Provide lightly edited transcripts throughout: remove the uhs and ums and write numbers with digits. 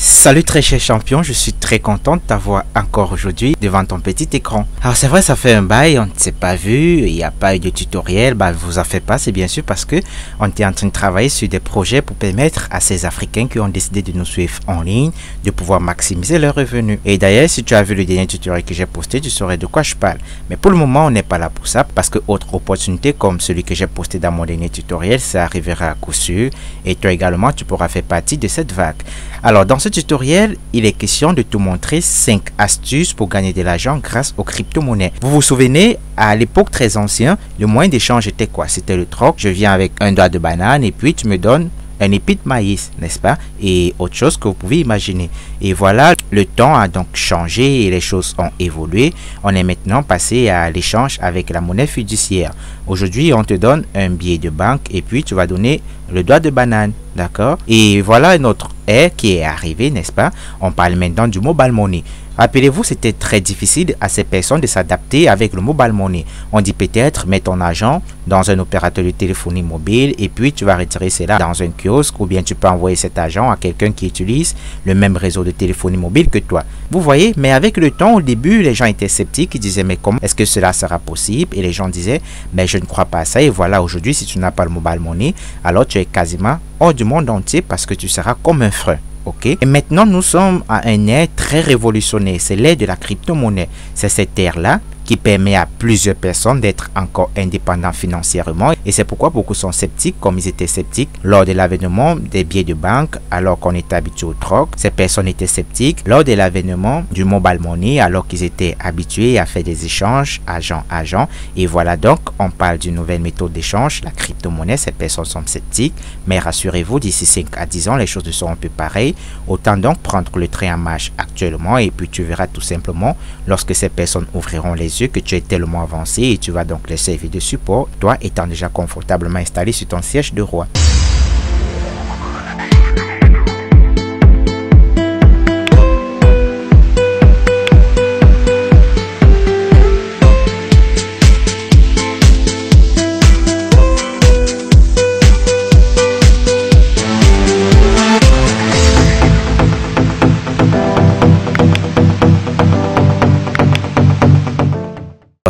Salut très cher champion, je suis très content de t'avoir encore aujourd'hui devant ton petit écran. Alors c'est vrai, ça fait un bail, on ne s'est pas vu, il n'y a pas eu de tutoriel, vous en faites pas, c'est bien sûr parce que on était en train de travailler sur des projets pour permettre à ces Africains qui ont décidé de nous suivre en ligne de pouvoir maximiser leurs revenus. Et d'ailleurs, si tu as vu le dernier tutoriel que j'ai posté, tu saurais de quoi je parle. Mais pour le moment, on n'est pas là pour ça parce que autre opportunité comme celui que j'ai posté dans mon dernier tutoriel, ça arrivera à coup sûr et toi également, tu pourras faire partie de cette vague. Alors dans ce tutoriel, il est question de te montrer 5 astuces pour gagner de l'argent grâce aux crypto-monnaies. Vous vous souvenez, à l'époque très ancienne, le moyen d'échange était quoi? C'était le troc. Je viens avec un doigt de banane et puis tu me donnes un épi de maïs, n'est-ce pas? Et autre chose que vous pouvez imaginer. Et voilà, le temps a donc changé et les choses ont évolué. On est maintenant passé à l'échange avec la monnaie fiduciaire. Aujourd'hui, on te donne un billet de banque et puis tu vas donner le doigt de banane, d'accord? Et voilà notre ère qui est arrivée, n'est-ce pas? On parle maintenant du mobile money. Rappelez-vous, c'était très difficile à ces personnes de s'adapter avec le mobile money. On dit peut-être, mets ton argent dans un opérateur de téléphonie mobile et puis tu vas retirer cela dans un kiosque ou bien tu peux envoyer cet argent à quelqu'un qui utilise le même réseau de téléphonie mobile que toi. Vous voyez, mais avec le temps, au début, les gens étaient sceptiques. Ils disaient, mais comment est-ce que cela sera possible? Et les gens disaient, mais je ne crois pas à ça. Et voilà, aujourd'hui, si tu n'as pas le mobile money, alors tu es quasiment hors du monde entier parce que tu seras comme un frein. Ok, et maintenant nous sommes à un ère très révolutionnaire, c'est l'ère de la crypto-monnaie. C'est cette ère-là qui permet à plusieurs personnes d'être encore indépendants financièrement. Et c'est pourquoi beaucoup sont sceptiques, comme ils étaient sceptiques lors de l'avènement des billets de banque, alors qu'on était habitué au troc. Ces personnes étaient sceptiques lors de l'avènement du mobile money, alors qu'ils étaient habitués à faire des échanges agent-agent. Et voilà donc, on parle d'une nouvelle méthode d'échange, la crypto-monnaie. Ces personnes sont sceptiques, mais rassurez-vous, d'ici 5 à 10 ans, les choses seront un peu pareilles. Autant donc prendre le train en marche actuellement et puis tu verras tout simplement, lorsque ces personnes ouvriront les que tu es tellement avancé et tu vas donc les servir de support, toi étant déjà confortablement installé sur ton siège de roi.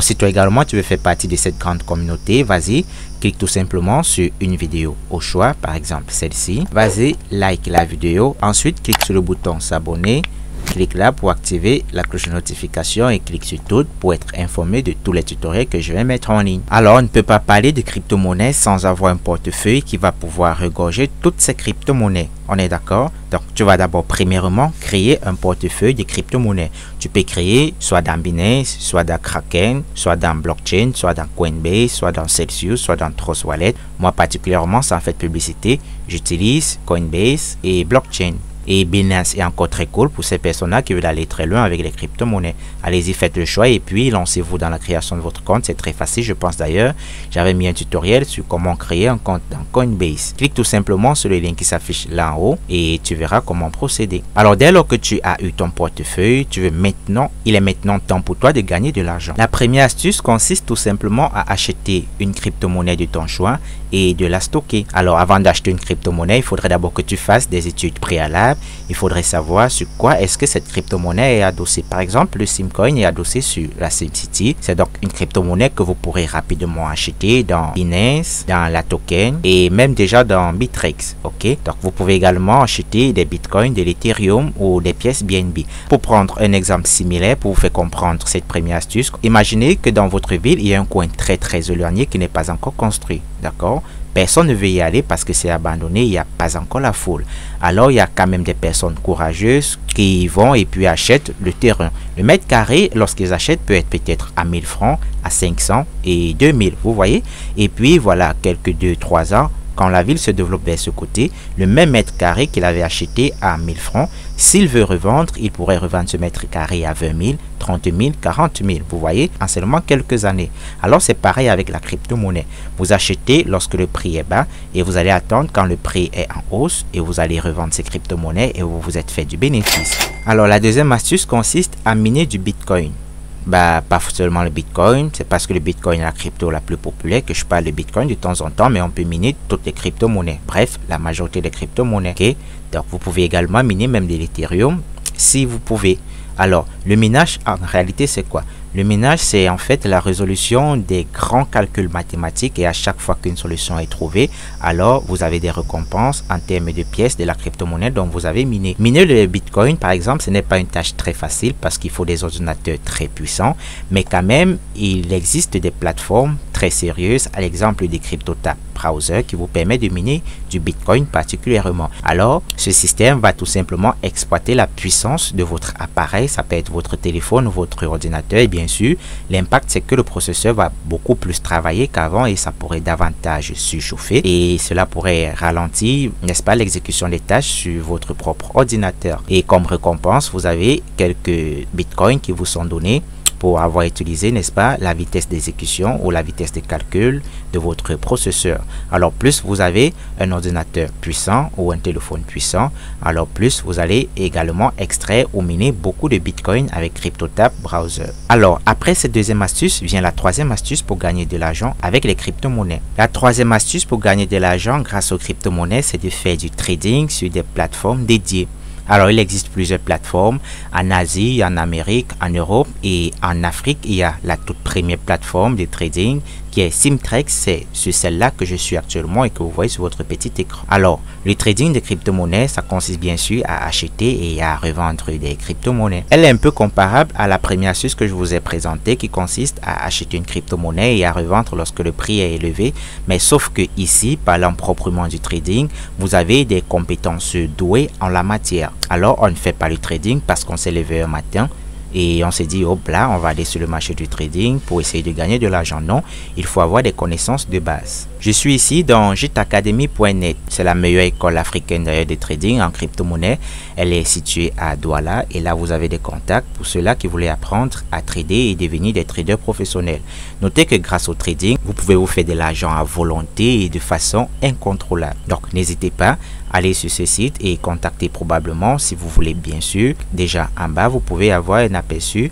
Si toi également tu veux faire partie de cette grande communauté, vas-y, clique tout simplement sur une vidéo au choix, par exemple celle-ci. Vas-y, like la vidéo, ensuite clique sur le bouton s'abonner, clique là pour activer la cloche de notification et clique sur tout pour être informé de tous les tutoriels que je vais mettre en ligne. Alors on ne peut pas parler de crypto-monnaie sans avoir un portefeuille qui va pouvoir regorger toutes ces crypto-monnaies. On est d'accord? Donc tu vas d'abord premièrement créer un portefeuille de crypto-monnaies. Tu peux créer soit dans Binance, soit dans Kraken, soit dans Blockchain, soit dans Coinbase, soit dans Celsius, soit dans Trust Wallet. Moi particulièrement, sans faire de publicité, j'utilise Coinbase et Blockchain. Et Binance est encore très cool pour ces personnes-là qui veulent aller très loin avec les crypto-monnaies. Allez-y, faites le choix et puis lancez-vous dans la création de votre compte. C'est très facile, je pense d'ailleurs. J'avais mis un tutoriel sur comment créer un compte dans Coinbase. Clique tout simplement sur le lien qui s'affiche là en haut et tu verras comment procéder. Alors, dès lors que tu as eu ton portefeuille, il est maintenant temps pour toi de gagner de l'argent. La première astuce consiste tout simplement à acheter une crypto-monnaie de ton choix et de la stocker. Alors, avant d'acheter une crypto-monnaie, il faudrait d'abord que tu fasses des études préalables. Il faudrait savoir sur quoi est-ce que cette crypto-monnaie est adossée. Par exemple, le Simcoin est adossé sur la SimCity. C'est donc une crypto-monnaie que vous pourrez rapidement acheter dans Binance, dans la token et même déjà dans Bittrex. Ok, donc vous pouvez également acheter des bitcoins, de l'Ethereum ou des pièces BNB. Pour prendre un exemple similaire pour vous faire comprendre cette première astuce, imaginez que dans votre ville, il y a un coin très éloigné qui n'est pas encore construit. D'accord? Personne ne veut y aller parce que c'est abandonné, il n'y a pas encore la foule. Alors, il y a quand même des personnes courageuses qui y vont et puis achètent le terrain. Le mètre carré, lorsqu'ils achètent, peut être peut-être à 1000 francs, à 500 et 2000, vous voyez. Et puis, voilà, quelques 2-3 ans, quand la ville se développe vers ce côté, le même mètre carré qu'il avait acheté à 1000 francs, s'il veut revendre, il pourrait revendre ce mètre carré à 20 000, 30 000, 40 000, vous voyez, en seulement quelques années. Alors c'est pareil avec la crypto-monnaie. Vous achetez lorsque le prix est bas et vous allez attendre quand le prix est en hausse et vous allez revendre ces crypto-monnaies et vous vous êtes fait du bénéfice. Alors la deuxième astuce consiste à miner du Bitcoin. Pas seulement le Bitcoin, c'est parce que le Bitcoin est la crypto la plus populaire que je parle de Bitcoin de temps en temps, mais on peut miner toutes les crypto-monnaies. Bref, la majorité des crypto-monnaies. Okay? Donc vous pouvez également miner même de l'Ethereum si vous pouvez. Alors le minage en réalité c'est quoi? Le minage, c'est en fait la résolution des grands calculs mathématiques, et à chaque fois qu'une solution est trouvée, alors vous avez des récompenses en termes de pièces de la crypto-monnaie dont vous avez miné. Miner le Bitcoin, par exemple, ce n'est pas une tâche très facile parce qu'il faut des ordinateurs très puissants, mais quand même, il existe des plateformes très sérieuses, à l'exemple des CryptoTab Browser qui vous permet de miner du Bitcoin particulièrement. Alors, ce système va tout simplement exploiter la puissance de votre appareil, ça peut être votre téléphone ou votre ordinateur, et bien sûr, l'impact c'est que le processeur va beaucoup plus travailler qu'avant et ça pourrait davantage surchauffer et cela pourrait ralentir, n'est-ce pas, l'exécution des tâches sur votre propre ordinateur. Et comme récompense, vous avez quelques bitcoins qui vous sont donnés pour avoir utilisé, n'est-ce pas, la vitesse d'exécution ou la vitesse de calcul de votre processeur. Alors plus vous avez un ordinateur puissant ou un téléphone puissant, alors plus vous allez également extraire ou miner beaucoup de bitcoins avec CryptoTab Browser. Alors après cette deuxième astuce vient la troisième astuce pour gagner de l'argent avec les crypto-monnaies. La troisième astuce pour gagner de l'argent grâce aux crypto-monnaies, c'est de faire du trading sur des plateformes dédiées. Alors, il existe plusieurs plateformes en Asie, en Amérique, en Europe et en Afrique. Il y a la toute première plateforme de trading qui est Simtrex. C'est sur celle-là que je suis actuellement et que vous voyez sur votre petit écran. Alors, le trading de crypto-monnaies, ça consiste bien sûr à acheter et à revendre des crypto-monnaies. Elle est un peu comparable à la première astuce que je vous ai présentée qui consiste à acheter une crypto-monnaie et à revendre lorsque le prix est élevé. Mais sauf que ici, parlant proprement du trading, vous avez des compétences douées en la matière. Alors, on ne fait pas le trading parce qu'on s'est levé un matin et on s'est dit, hop là, on va aller sur le marché du trading pour essayer de gagner de l'argent. Non, il faut avoir des connaissances de base. Je suis ici dans gitacademy.net. C'est la meilleure école africaine d'ailleurs de trading en crypto-monnaie. Elle est située à Douala et là, vous avez des contacts pour ceux-là qui voulaient apprendre à trader et devenir des traders professionnels. Notez que grâce au trading, vous pouvez vous faire de l'argent à volonté et de façon incontrôlable. Donc, n'hésitez pas. Allez sur ce site et contactez probablement si vous voulez, bien sûr. Déjà en bas, vous pouvez avoir un aperçu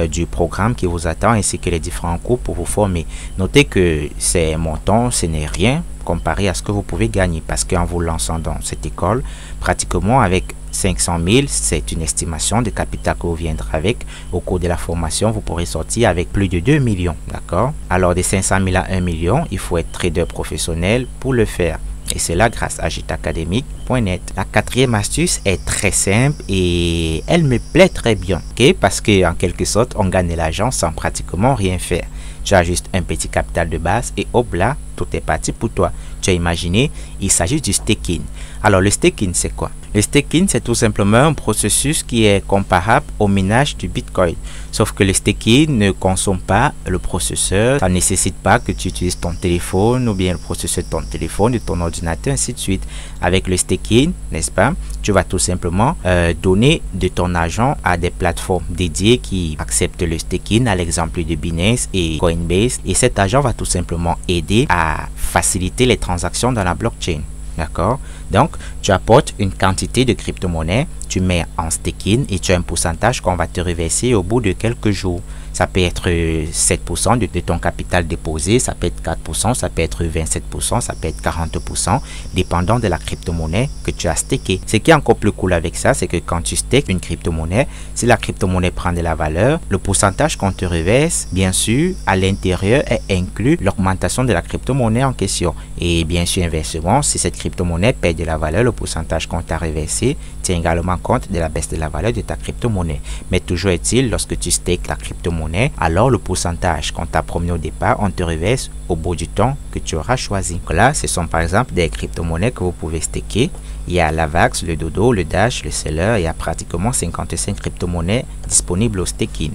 du programme qui vous attend ainsi que les différents cours pour vous former. Notez que ces montants, ce n'est rien comparé à ce que vous pouvez gagner parce qu'en vous lançant dans cette école, pratiquement avec 500 000, c'est une estimation de capital que vous viendrez avec. Au cours de la formation, vous pourrez sortir avec plus de 2 millions. D'accord? Alors, de 500 000 à 1 million, il faut être trader professionnel pour le faire. Et c'est là grâce à gitacademy.net. La quatrième astuce est très simple et elle me plaît très bien. Okay? Parce qu'en quelque sorte, on gagne de l'argent sans pratiquement rien faire. Tu as juste un petit capital de base et hop là, tout est parti pour toi. Tu as imaginé, il s'agit du staking. Alors le staking, c'est quoi? Le staking, c'est tout simplement un processus qui est comparable au minage du Bitcoin. Sauf que le staking ne consomme pas le processeur. Ça ne nécessite pas que tu utilises ton téléphone ou bien le processeur de ton téléphone, de ton ordinateur, ainsi de suite. Avec le staking, n'est-ce pas, tu vas tout simplement donner de ton argent à des plateformes dédiées qui acceptent le staking, à l'exemple de Binance et Coinbase. Et cet argent va tout simplement aider à faciliter les transactions dans la blockchain. D'accord? Donc, tu apportes une quantité de crypto-monnaie, tu mets en staking et tu as un pourcentage qu'on va te reverser au bout de quelques jours. Ça peut être 7% de ton capital déposé, ça peut être 4%, ça peut être 27%, ça peut être 40%, dépendant de la crypto-monnaie que tu as stacké. Ce qui est encore plus cool avec ça, c'est que quand tu stakes une crypto-monnaie, si la crypto-monnaie prend de la valeur, le pourcentage qu'on te reverse, bien sûr, à l'intérieur est inclus l'augmentation de la crypto-monnaie en question. Et bien sûr, inversement, si cette crypto-monnaie perd de la valeur, le pourcentage qu'on t'a reversé tient également compte de la baisse de la valeur de ta crypto-monnaie. Mais toujours est-il, lorsque tu stakes la crypto-monnaie, alors le pourcentage qu'on t'a promis au départ, on te reverse au bout du temps que tu auras choisi. Donc là, ce sont par exemple des crypto-monnaies que vous pouvez staker. Il y a l'Avax, le Dodo, le Dash, le Seller. Il y a pratiquement 55 crypto-monnaies disponibles au staking.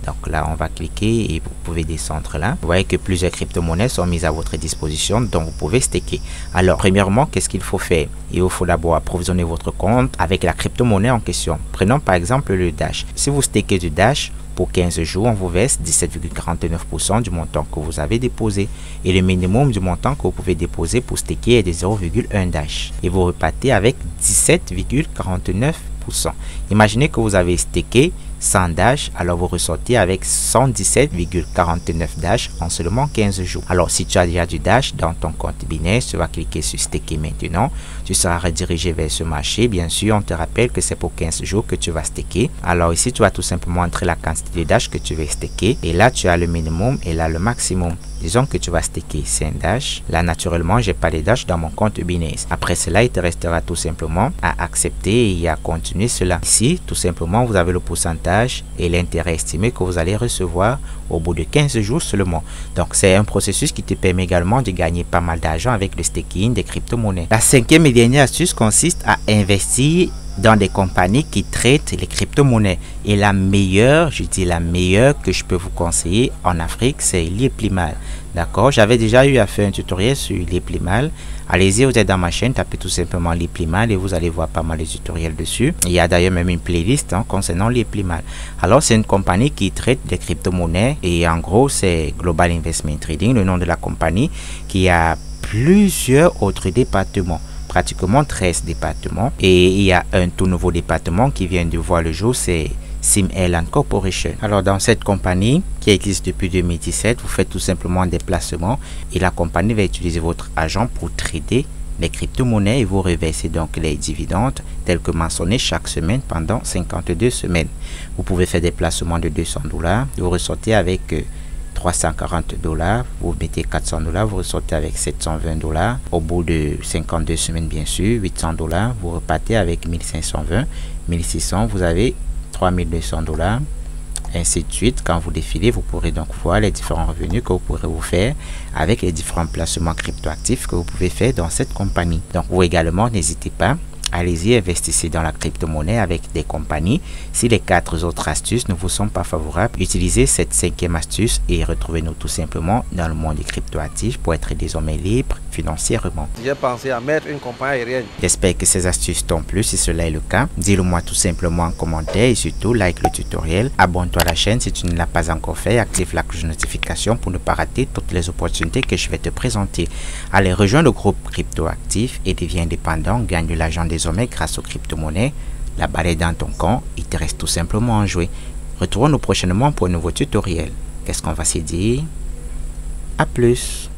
Donc là, on va cliquer et vous pouvez descendre là. Vous voyez que plusieurs crypto-monnaies sont mises à votre disposition, dont vous pouvez staker. Alors, premièrement, qu'est-ce qu'il faut faire? Il vous faut d'abord approvisionner votre compte avec la crypto-monnaie en question. Prenons par exemple le Dash. Si vous stakez du Dash, pour 15 jours, on vous verse 17,49% du montant que vous avez déposé. Et le minimum du montant que vous pouvez déposer pour staker est de 0,1 Dash. Et vous repartez avec 17,49%. Imaginez que vous avez staké 100 Dash, alors vous ressortez avec 117,49 Dash en seulement 15 jours. Alors si tu as déjà du Dash dans ton compte Binance, tu vas cliquer sur staker maintenant. Tu seras redirigé vers ce marché. Bien sûr, on te rappelle que c'est pour 15 jours que tu vas staker. Alors ici, tu vas tout simplement entrer la quantité de Dash que tu veux staker. Et là, tu as le minimum et là, le maximum. Disons que tu vas staker 5 Dash. Là, naturellement, j'ai pas de Dash dans mon compte Binance. Après cela, il te restera tout simplement à accepter et à continuer cela. Ici, tout simplement, vous avez le pourcentage et l'intérêt estimé que vous allez recevoir au bout de 15 jours seulement. Donc, c'est un processus qui te permet également de gagner pas mal d'argent avec le staking des crypto-monnaies. La cinquième et dernière astuce consiste à investir dans des compagnies qui traitent les crypto-monnaies. Et la meilleure, je dis la meilleure que je peux vous conseiller en Afrique, c'est Liplimal. D'accord, j'avais déjà eu à faire un tutoriel sur Liplimal. Allez-y, vous êtes dans ma chaîne, tapez tout simplement Liplimal et vous allez voir pas mal de tutoriels dessus. Il y a d'ailleurs même une playlist concernant Liplimal. Alors, c'est une compagnie qui traite des crypto-monnaies et en gros, c'est Global Investment Trading, le nom de la compagnie, qui a plusieurs autres départements. Pratiquement 13 départements, et il y a un tout nouveau département qui vient de voir le jour, c'est Sim Airline Corporation. Alors dans cette compagnie qui existe depuis 2017, vous faites tout simplement des placements et la compagnie va utiliser votre argent pour trader les crypto-monnaies et vous reversez donc les dividendes tels que mentionné chaque semaine pendant 52 semaines. Vous pouvez faire des placements de $200, vous ressortez avec $340, vous mettez $400, vous ressortez avec $720. Au bout de 52 semaines, bien sûr, $800, vous repartez avec 1520, 1600, vous avez $3200, ainsi de suite. Quand vous défilez, vous pourrez donc voir les différents revenus que vous pourrez vous faire avec les différents placements cryptoactifs que vous pouvez faire dans cette compagnie. Donc, vous également, n'hésitez pas. Allez-y, investissez dans la crypto-monnaie avec des compagnies. Si les 4 autres astuces ne vous sont pas favorables, utilisez cette 5e astuce et retrouvez-nous tout simplement dans le monde des cryptoactifs pour être désormais libre financièrement. J'ai pensé à mettre une compagnie aérienne. J'espère que ces astuces t'ont plu. Si cela est le cas, dis-le moi tout simplement en commentaire et surtout like le tutoriel. Abonne-toi à la chaîne si tu ne l'as pas encore fait. Active la cloche de notification pour ne pas rater toutes les opportunités que je vais te présenter. Allez, rejoins le groupe cryptoactif et deviens indépendant. Gagne de l'argent désormais grâce aux crypto-monnaies. La balle est dans ton camp. Il te reste tout simplement à jouer. Retrouvons-nous prochainement pour un nouveau tutoriel. Qu'est-ce qu'on va se dire? À plus.